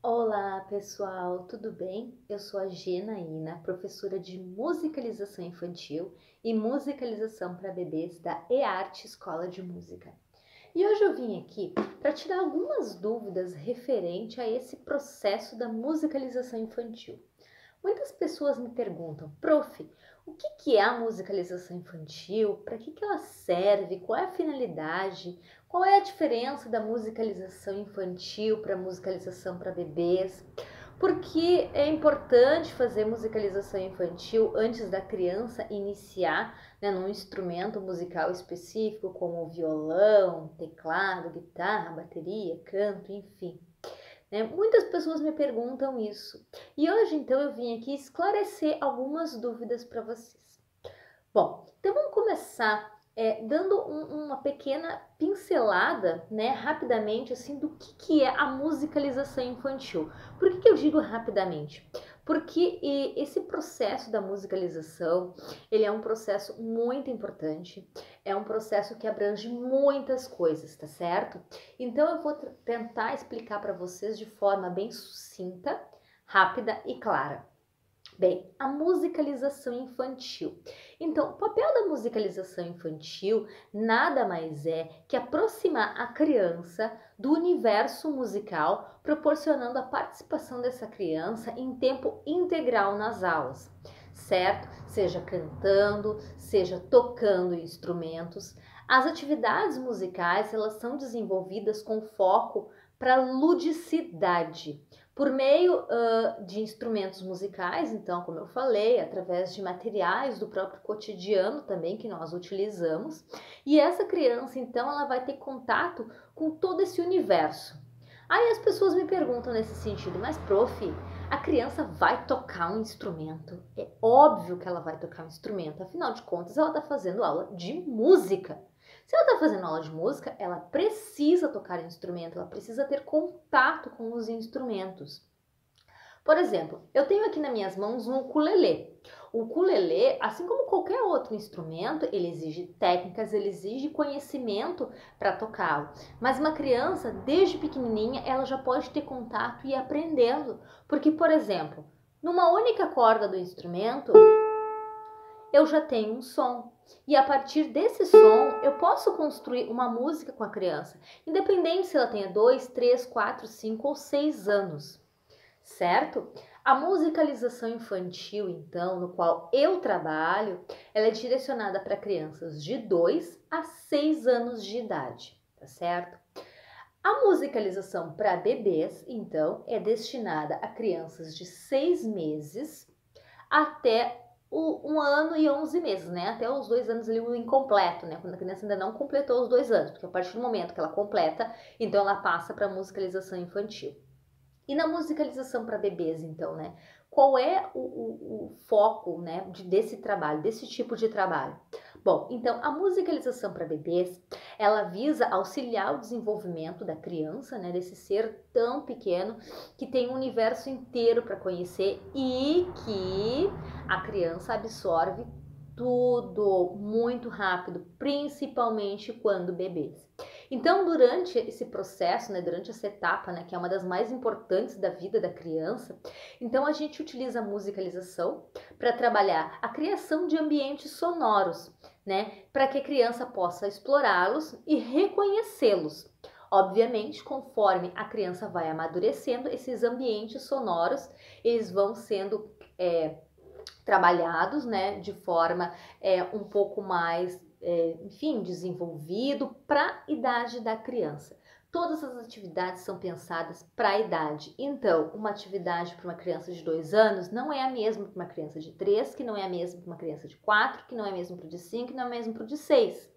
Olá, pessoal, tudo bem? Eu sou a Genaína, professora de musicalização infantil e musicalização para bebês da EARTE Escola de Música. E hoje eu vim aqui para tirar algumas dúvidas referente a esse processo da musicalização infantil. Muitas pessoas me perguntam, prof, o que é a musicalização infantil? Para que ela serve? Qual é a finalidade? Qual é a diferença da musicalização infantil para a musicalização para bebês? Por que é importante fazer musicalização infantil antes da criança iniciar, num instrumento musical específico, como violão, teclado, guitarra, bateria, canto, enfim. Muitas pessoas me perguntam isso e hoje então eu vim aqui esclarecer algumas dúvidas para vocês. Bom, então vamos começar dando uma pequena pincelada, rapidamente, assim, do que é a musicalização infantil. Por que eu digo rapidamente? Porque esse processo da musicalização, ele é um processo muito importante, é um processo que abrange muitas coisas, tá certo? Então eu vou tentar explicar para vocês de forma bem sucinta, rápida e clara. Bem, a musicalização infantil. Então, o papel da musicalização infantil nada mais é que aproximar a criança do universo musical, proporcionando a participação dessa criança em tempo integral nas aulas, certo? Seja cantando, seja tocando instrumentos. As atividades musicais, elas são desenvolvidas com foco para ludicidade, por meio de instrumentos musicais, então, como eu falei, através de materiais do próprio cotidiano também que nós utilizamos. E essa criança, então, ela vai ter contato com todo esse universo. Aí as pessoas me perguntam nesse sentido, mas prof, a criança vai tocar um instrumento? É óbvio que ela vai tocar um instrumento, afinal de contas ela está fazendo aula de música. Se ela está fazendo aula de música, ela precisa tocar instrumento, ela precisa ter contato com os instrumentos. Por exemplo, eu tenho aqui nas minhas mãos um ukulele. O ukulele, assim como qualquer outro instrumento, ele exige técnicas, ele exige conhecimento para tocá-lo. Mas uma criança, desde pequenininha, ela já pode ter contato e ir aprendendo. Porque, por exemplo, numa única corda do instrumento, eu já tenho um som. E a partir desse som, eu posso construir uma música com a criança, independente se ela tenha 2, 3, 4, 5 ou 6 anos, certo? A musicalização infantil, então, no qual eu trabalho, ela é direcionada para crianças de 2 a 6 anos de idade, tá certo? A musicalização para bebês, então, é destinada a crianças de 6 meses até 1 ano e 11 meses, Até os 2 anos ali, o incompleto, Quando a criança ainda não completou os 2 anos, porque a partir do momento que ela completa, então ela passa para a musicalização infantil. E na musicalização para bebês, então, Qual é o foco, desse trabalho, desse tipo de trabalho? Bom, então, a musicalização para bebês, ela visa auxiliar o desenvolvimento da criança, desse ser tão pequeno, que tem um universo inteiro para conhecer e que a criança absorve tudo muito rápido, principalmente quando bebês. Então, durante esse processo, durante essa etapa, que é uma das mais importantes da vida da criança, então a gente utiliza a musicalização para trabalhar a criação de ambientes sonoros, para que a criança possa explorá-los e reconhecê-los. Obviamente, conforme a criança vai amadurecendo, esses ambientes sonoros, eles vão sendo trabalhados, de forma um pouco mais, enfim, desenvolvido para a idade da criança. Todas as atividades são pensadas para a idade. Então, uma atividade para uma criança de 2 anos não é a mesma para uma criança de 3, que não é a mesma para uma criança de 4, que não é a mesma para o de 5, que não é a mesma para o de 6.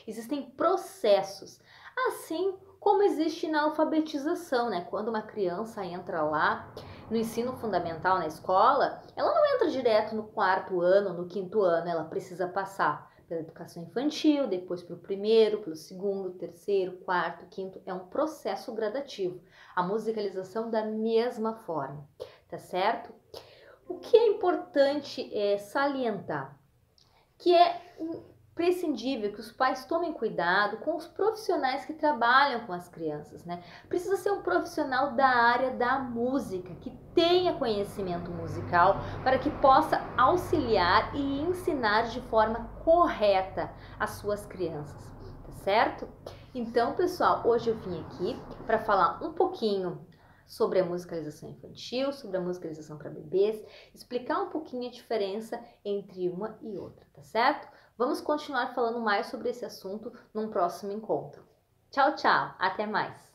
Existem processos, assim como existe na alfabetização, Quando uma criança entra lá no ensino fundamental na escola, ela não entra direto no 4º ano, no 5º ano, ela precisa passar pela educação infantil, depois para o 1º, pelo 2º, 3º, 4º, 5º, é um processo gradativo. A musicalização da mesma forma, tá certo? O que é importante salientar? Que prescindível que os pais tomem cuidado com os profissionais que trabalham com as crianças, né? Precisa ser um profissional da área da música, que tenha conhecimento musical para que possa auxiliar e ensinar de forma correta as suas crianças, tá certo? Então, pessoal, hoje eu vim aqui para falar um pouquinho sobre a musicalização infantil, sobre a musicalização para bebês, explicar um pouquinho a diferença entre uma e outra, tá certo? Vamos continuar falando mais sobre esse assunto num próximo encontro. Tchau, tchau! Até mais!